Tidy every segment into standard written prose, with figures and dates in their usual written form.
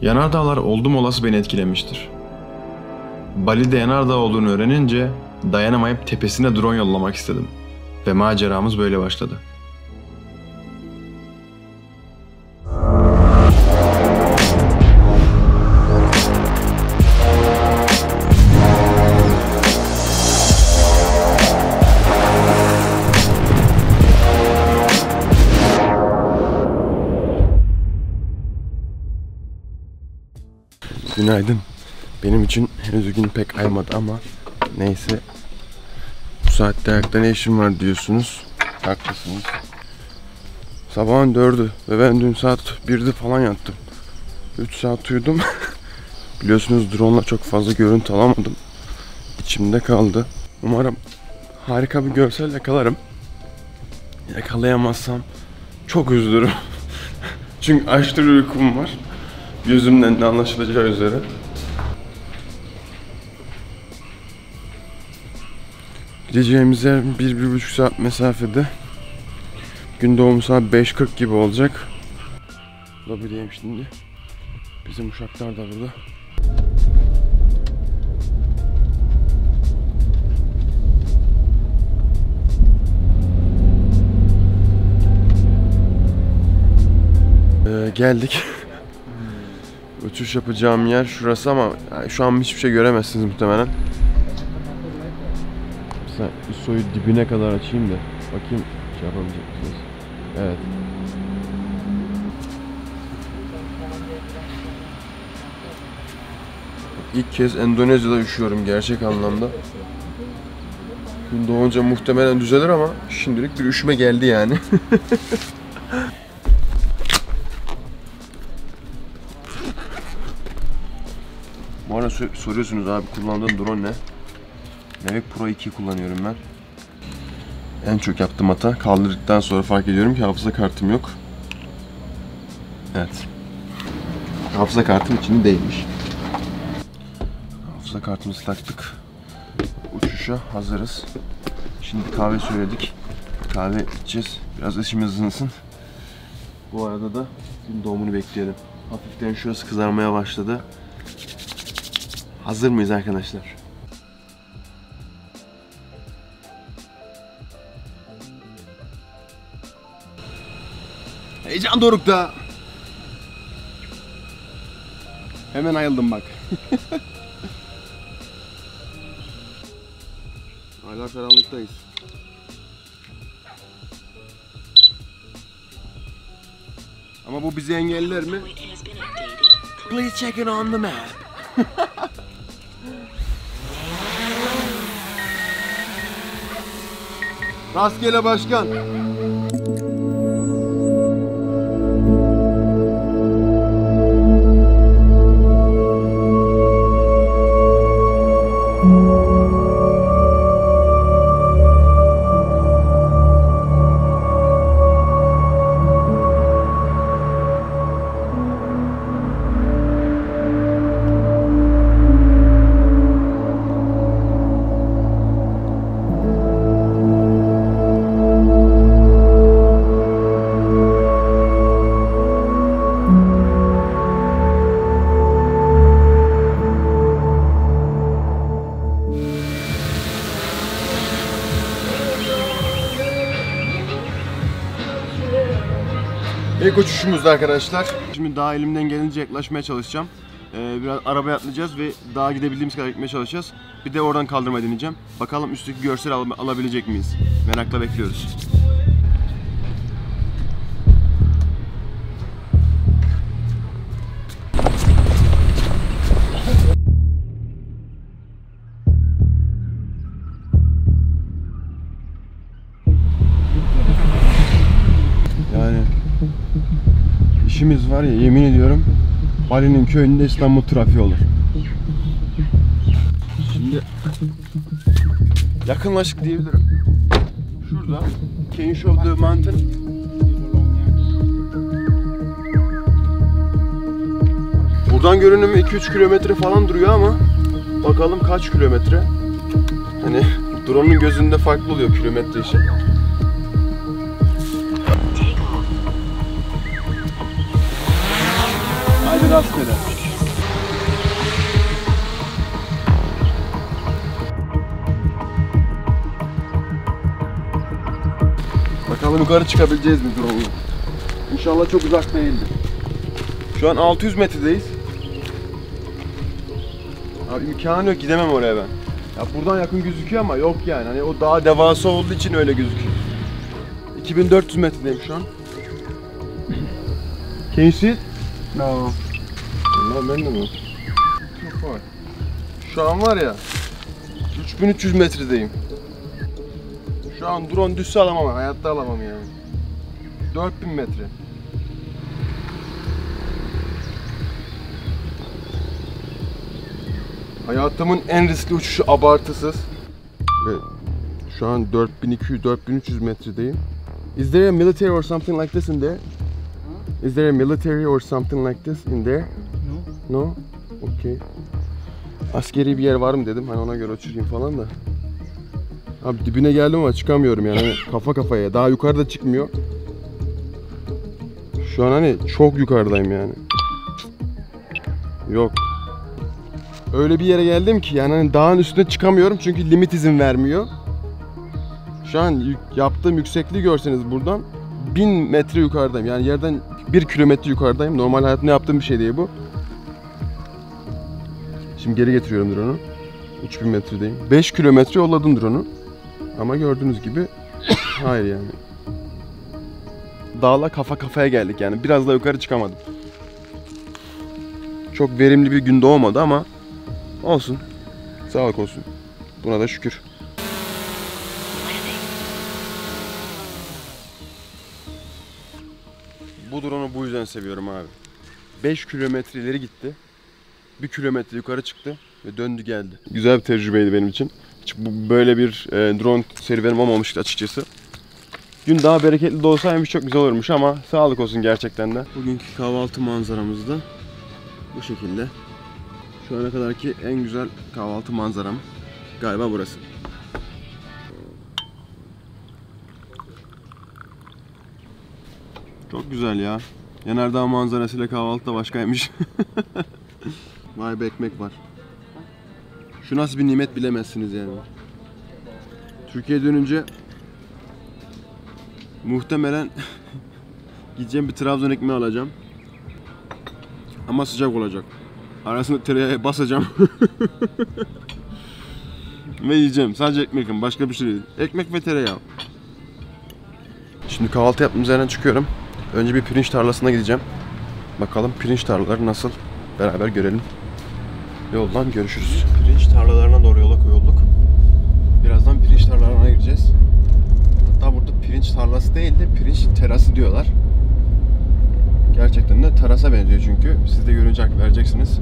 Yanardağlar oldum olası beni etkilemiştir. Bali'de yanardağ olduğunu öğrenince dayanamayıp tepesine drone yollamak istedim. Ve maceramız böyle başladı. Günaydın. Benim için henüz gün pek aymadı ama neyse. Bu saatte ayakta ne işim var diyorsunuz. Haklısınız. Sabahın 4'ü ve ben dün saat 1'de falan yattım. 3 saat uyudum. Biliyorsunuz drone'la çok fazla görüntü alamadım. İçimde kaldı. Umarım harika bir görsel yakalarım. Yakalayamazsam çok üzülürüm. Çünkü aşırı uykum var. Gözümden de anlaşılacağı üzere. Gideceğimiz yer 1-1,5 saat mesafede. Gün doğumu saat 5:40 gibi olacak. Lobideyim şimdi. Bizim uşaklar da burada. Geldik. Uçuş yapacağım yer şurası ama şu an hiçbir şey göremezsiniz muhtemelen. Mesela ISO'yu dibine kadar açayım da bakayım şey yapabilecek misiniz? Evet. İlk kez Endonezya'da üşüyorum gerçek anlamda. Gün doğunca muhtemelen düzelir ama şimdilik bir üşüme geldi yani. Bu arada soruyorsunuz abi kullandığın drone ne? Mavic Pro 2 kullanıyorum ben. En çok yaptığım hata kaldırdıktan sonra fark ediyorum ki hafıza kartım yok. Evet. Hafıza kartım içinde değilmiş. Hafıza kartımızı taktık. Uçuşa hazırız. Şimdi kahve söyledik. Kahve içeceğiz. Biraz işimiz hızlansın. Bu arada da gün doğumunu bekleyelim. Hafiften şurası kızarmaya başladı. Hazır mıyız arkadaşlar? Heyecan dorukta. Hemen ayıldım bak. Hala karanlıktayız. Ama bu bizi engeller mi? Please check it on the map. Rastgele başkan. İlk uçuşumuzda arkadaşlar. Şimdi dağa elimden gelince yaklaşmaya çalışacağım. Biraz arabaya atlayacağız ve dağa gidebildiğimiz kadar gitmeye çalışacağız. Bir de oradan kaldırmayı deneyeceğim. Bakalım üstteki görsel alabilecek miyiz? Merakla bekliyoruz. Yani işimiz var ya, yemin ediyorum Bali'nin köyünde İstanbul trafiği olur. Şimdi yakınlaşık diyebilirim. Şurada King of the Mountain. Buradan görünümü 2-3 kilometre falan duruyor ama bakalım kaç kilometre. Hani drone'un gözünde farklı oluyor kilometre işi. Hadi rastgele. Bakalım yukarı çıkabileceğiz mi drone'la? İnşallah çok uzak değildir. Şu an 600 metredeyiz. Abi imkanı yok, gidemem oraya ben. Ya buradan yakın gözüküyor ama yok yani. Hani o dağ devasa olduğu için öyle gözüküyor. 2400 metredeyim şu an. Can you see it? No. Allah, ben de mi? Çok var. Şu an var ya 3300 metredeyim. Şu an drone düşse alamam, hayatta alamam yani. 4000 metre. Hayatımın en riskli uçuşu, abartısız. Ve şu an 4200-4300 metredeyim. Is there a military or something like this in there? Is there a military or something like this in there? No. No? Okay. Askeri bir yer var mı dedim, hani ona göre uçurayım falan da. Abi dibine geldim ama çıkamıyorum yani, hani kafa kafaya, daha yukarıda çıkmıyor. Şu an hani çok yukarıdayım yani. Yok. Öyle bir yere geldim ki yani hani dağın üstüne çıkamıyorum çünkü limit izin vermiyor. Şu an yaptığım yüksekliği görseniz buradan 1000 metre yukarıdayım. Yani yerden 1 kilometre yukarıdayım. Normal hayatımda yaptığım bir şey değil bu. Şimdi geri getiriyorum drone'u. 3000 metredeyim. 5 kilometre yolladım drone'u. Ama gördüğünüz gibi hayır yani. Dağla kafa kafaya geldik yani. Biraz daha yukarı çıkamadım. Çok verimli bir gün doğmadı ama olsun. Sağlık olsun. Buna da şükür. Bu drone'u bu yüzden seviyorum abi. 5 kilometre ileri gitti. 1 kilometre yukarı çıktı ve döndü geldi. Güzel bir tecrübeydi benim için. Hiç böyle bir drone serüvenim olmamıştı açıkçası. Gün daha bereketli de olsaymış çok güzel olurmuş ama sağlık olsun gerçekten de. Bugünkü kahvaltı manzaramız da bu şekilde. Şu ana kadarki en güzel kahvaltı manzaram galiba burası. Çok güzel ya. Yanardağ manzarasıyla kahvaltı da başkaymış. Vay be, ekmek var. Şu nasıl bir nimet bilemezsiniz yani. Türkiye'ye dönünce muhtemelen gideceğim bir Trabzon ekmeği alacağım. Ama sıcak olacak. Arasında tereyağı basacağım. Ve yiyeceğim. Sadece ekmek, başka bir şey değil. Ekmek ve tereyağı. Şimdi kahvaltı yaptığımız yerden çıkıyorum. Önce bir pirinç tarlasına gideceğim. Bakalım pirinç tarlaları nasıl? Beraber görelim. Yoldan görüşürüz. Pirinç tarlalarına doğru yola koyulduk. Birazdan pirinç tarlalarına gireceğiz. Hatta burada pirinç tarlası değil de pirinç terası diyorlar. Gerçekten de terasa benziyor çünkü. Siz de görünce hak vereceksiniz.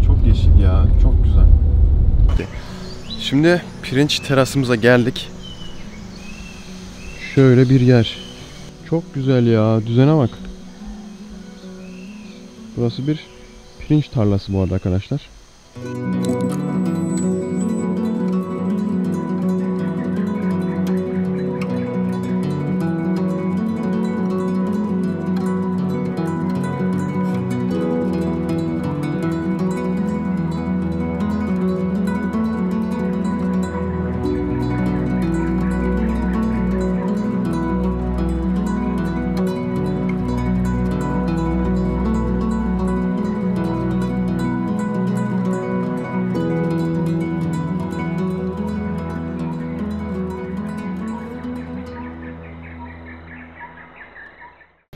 Çok yeşil ya, çok güzel. Şimdi pirinç terasımıza geldik. Şöyle bir yer. Çok güzel ya, düzene bak. Burası bir pirinç tarlası bu arada arkadaşlar.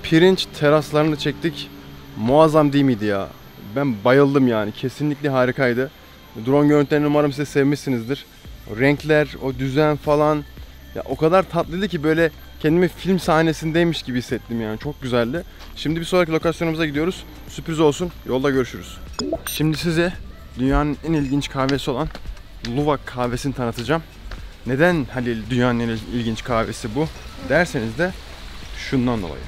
Pirinç teraslarını çektik. Muazzam değil miydi ya? Ben bayıldım yani. Kesinlikle harikaydı. Drone görüntülerini umarım siz sevmişsinizdir. Renkler, o düzen falan. Ya o kadar tatlıydı ki böyle kendimi film sahnesindeymiş gibi hissettim yani. Çok güzeldi. Şimdi bir sonraki lokasyonumuza gidiyoruz. Sürpriz olsun. Yolda görüşürüz. Şimdi size dünyanın en ilginç kahvesi olan Luwak kahvesini tanıtacağım. Neden Halil dünyanın en ilginç kahvesi bu derseniz de şundan dolayı.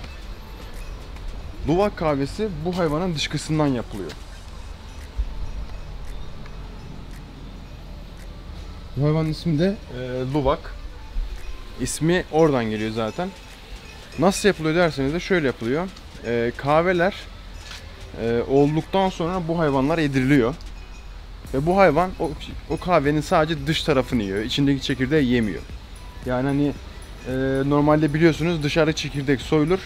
Luwak kahvesi bu hayvanın dışkısından yapılıyor. Bu hayvanın ismi de Luwak. İsmi oradan geliyor zaten. Nasıl yapılıyor derseniz de şöyle yapılıyor. Kahveler olduktan sonra bu hayvanlar yediriliyor. Ve bu hayvan o kahvenin sadece dış tarafını yiyor. İçindeki çekirdeği yemiyor. Yani hani normalde biliyorsunuz dışarı çekirdek soyulur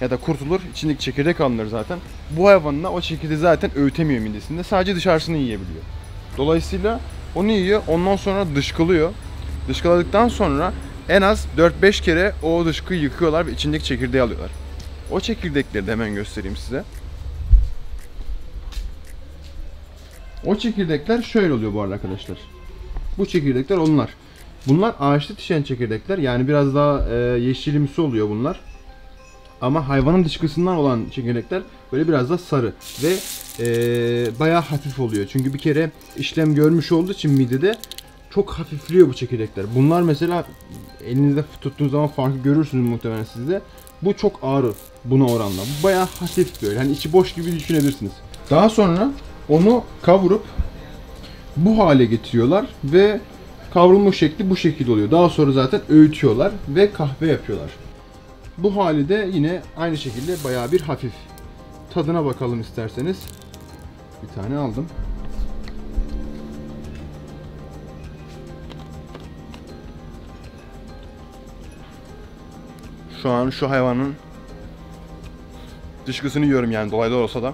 ya da kurtulur. İçindeki çekirdek alınır zaten. Bu hayvanla o çekirdeği zaten öğütemiyor midesinde. Sadece dışarısını yiyebiliyor. Dolayısıyla onu yiyor. Ondan sonra dışkılıyor. Dışkıladıktan sonra en az 4-5 kere o dışkıyı yıkıyorlar ve içindeki çekirdeği alıyorlar. O çekirdekleri de hemen göstereyim size. O çekirdekler şöyle oluyor bu arada arkadaşlar. Bu çekirdekler onlar. Bunlar ağaçta yetişen çekirdekler. Yani biraz daha yeşilimsi oluyor bunlar. Ama hayvanın dışkısından olan çekirdekler böyle biraz da sarı. Ve bayağı hafif oluyor. Çünkü bir kere işlem görmüş olduğu için midede çok hafifliyor bu çekirdekler. Bunlar mesela elinizde tuttuğunuz zaman farkı görürsünüz muhtemelen siz de. Bu çok ağır buna oranla. Bu bayağı hafif böyle. Hani içi boş gibi düşünebilirsiniz. Daha sonra onu kavurup bu hale getiriyorlar ve kavrulmuş şekli bu şekilde oluyor. Daha sonra zaten öğütüyorlar ve kahve yapıyorlar. Bu hali de yine aynı şekilde bayağı bir hafif. Tadına bakalım isterseniz. Bir tane aldım. Şu an şu hayvanın dışkısını yiyorum yani dolaylı olsa da.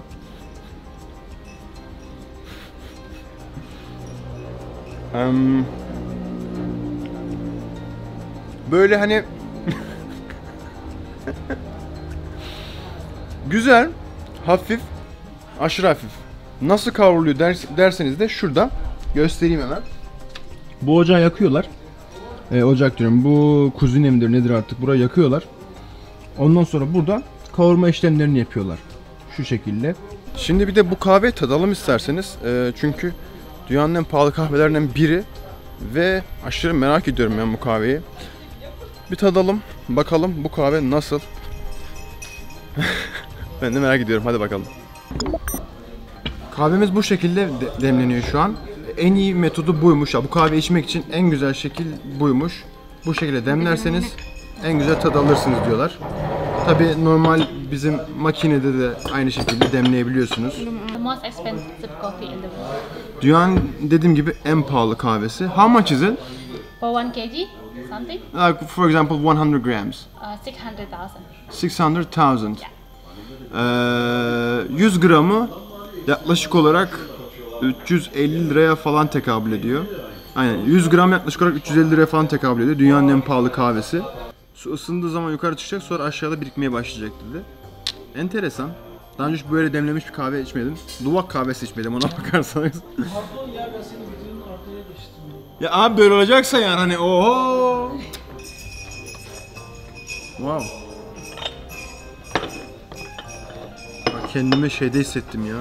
Böyle hani güzel, hafif, aşırı hafif. Nasıl kavruluyor derseniz de şurada göstereyim hemen. Bu ocağı yakıyorlar. Ocak diyorum. Bu kuzine midir nedir artık burayı yakıyorlar. Ondan sonra burada kavurma işlemlerini yapıyorlar. Şu şekilde. Şimdi bir de bu kahve tadalım isterseniz. Çünkü dünyanın en pahalı kahvelerinden biri. Ve aşırı merak ediyorum ben bu kahveyi. Bir tadalım. Bakalım bu kahve nasıl. Ben de merak ediyorum. Hadi bakalım. Kahvemiz bu şekilde demleniyor şu an. En iyi metodu buymuş. Bu kahve içmek için en güzel şekil buymuş. Bu şekilde demlerseniz en güzel tad alırsınız diyorlar. Tabi normal bizim makinede de aynı şekilde demleyebiliyorsunuz. The most expensive coffee in the world. Dünyanın dediğim gibi en pahalı kahvesi. How much is it? For 1 kg, something? Like for example 100 grams. 600,000. 600,000. 100 gramı yaklaşık olarak 350 liraya falan tekabül ediyor. Aynen 100 gram yaklaşık olarak 350 liraya falan tekabül ediyor. Dünyanın en pahalı kahvesi. Su ısındığı zaman yukarı çıkacak, sonra aşağıda birikmeye başlayacak dedi. Enteresan. Daha önce hiç böyle demlemiş bir kahve içmedim. Luwak kahvesi içmedim ona bakarsanız. Ya abi böyle olacaksa yani hani oho. Wow. Bak kendimi şeyde hissettim ya.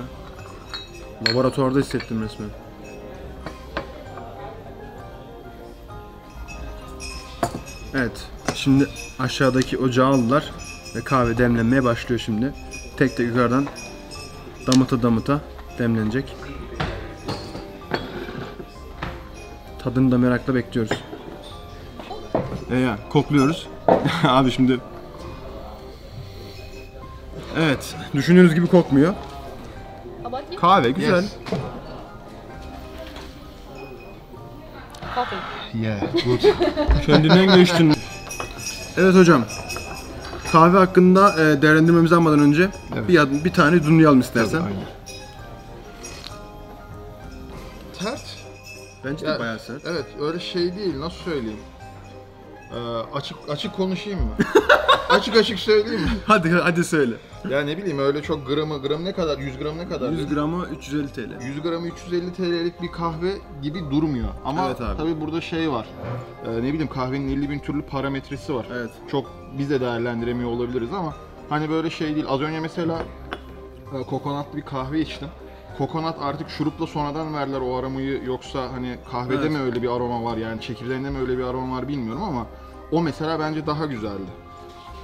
Laboratuvarda hissettim resmen. Evet. Şimdi aşağıdaki ocağı aldılar ve kahve demlenmeye başlıyor şimdi. Tek tek yukarıdan damıta damıta demlenecek. Tadını da merakla bekliyoruz. Ya kokluyoruz. Abi şimdi. Evet, düşündüğünüz gibi kokmuyor. Kahve güzel. Yes. Coffee. Yeah, good. Kendinden geçtin. Evet hocam. Kahve hakkında değerlendirmemizi almadan önce Evet. bir tane dunlayalım istersen. Aynen. Tert. Bence de Ya, bayağı sert. Evet, öyle şey değil. Nasıl söyleyeyim? Açık konuşayım mı? açık söyleyeyim mi? Hadi söyle. Ya ne bileyim öyle çok gram ne kadar? 100 gram ne kadar? 100 gramı 350 TL. 100 gramı 350 TL'lik bir kahve gibi durmuyor. Ama Evet abi. tabii burada şey var. Ne bileyim kahvenin 50 bin türlü parametresi var. Evet. Çok biz de değerlendiremiyor olabiliriz ama hani böyle şey değil. Az önce mesela kokonatlı bir kahve içtim. Kokonat artık şurupla sonradan verdiler o aromayı, yoksa hani kahvede Evet. mi öyle bir aroma var, yani çekirdeğinde mi öyle bir aroma var bilmiyorum ama o mesela bence daha güzeldi.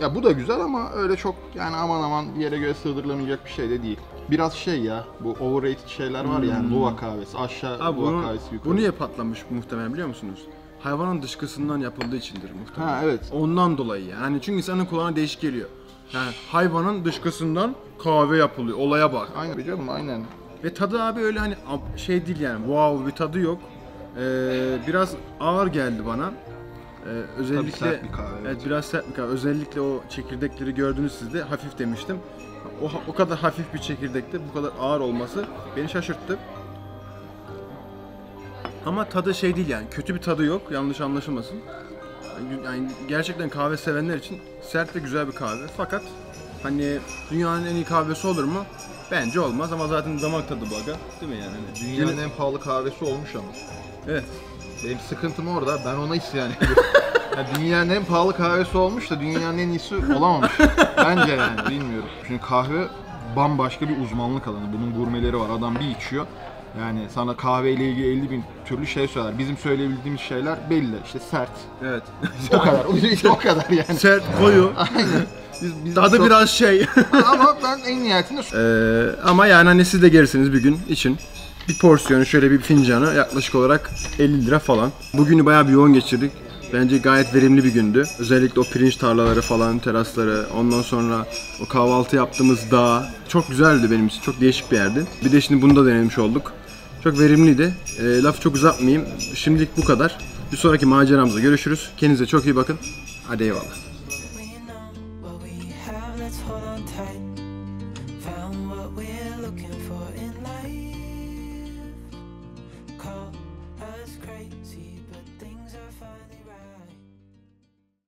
Ya bu da güzel ama öyle çok yani aman bir yere göre sığdırılamayacak bir şey de değil. Biraz şey ya, bu overrated şeyler var ya, yani Luwak kahvesi aşağı, Abi Luwak kahvesi yukarı. bu niye patlamış muhtemelen biliyor musunuz? hayvanın dışkısından yapıldığı içindir muhtemelen. Ha evet. Ondan dolayı yani. Çünkü insanın kulağına değişik geliyor. Yani hayvanın dışkısından kahve yapılıyor. Olaya bak. Aynen canım, aynen. Ve tadı abi öyle hani şey değil yani. Wow bir tadı yok. Biraz ağır geldi bana. Özellikle sert bir kahve, evet. Evet, biraz sert bir kahve. Özellikle o çekirdekleri gördünüz siz de, hafif demiştim. O kadar hafif bir çekirdekte bu kadar ağır olması beni şaşırttı. Ama tadı şey değil yani, kötü bir tadı yok, yanlış anlaşılmasın. Yani gerçekten kahve sevenler için sert ve güzel bir kahve. Fakat hani dünyanın en iyi kahvesi olur mu? Bence olmaz ama zaten damak tadı bu aga. Değil mi yani? Dünyanın en pahalı kahvesi olmuş ama. Evet. Benim sıkıntım orada. Ben ona isyan ediyorum. Yani dünyanın en pahalı kahvesi olmuş da dünyanın en iyisi olamamış. Bence yani, bilmiyorum. Çünkü kahve bambaşka bir uzmanlık alanı. Bunun gurmeleri var. Adam bir içiyor. Yani sana kahveyle ilgili 50.000 türlü şey söyler. Bizim söyleyebildiğimiz şeyler belli. İşte sert. Evet. O kadar. O kadar yani. Sert, koyu. Aynen. Biz Tadı çok... biraz şey. Ama ben en nihayetinde... Ama yani hani siz de gelirsiniz bir gün için. Bir porsiyonu, şöyle bir fincanı yaklaşık olarak 50 lira falan. Bugünü bayağı bir yoğun geçirdik. Bence gayet verimli bir gündü. Özellikle o pirinç tarlaları falan, terasları, ondan sonra o kahvaltı yaptığımız dağ. Çok güzeldi benim için, çok değişik bir yerdi. Bir de şimdi bunu da denemiş olduk. Çok verimliydi. Lafı çok uzatmayayım. Şimdilik bu kadar. Bir sonraki maceramızda görüşürüz. Kendinize çok iyi bakın. Hadi eyvallah. Let's hold on tight. Found what we're looking for in life. Call us crazy, but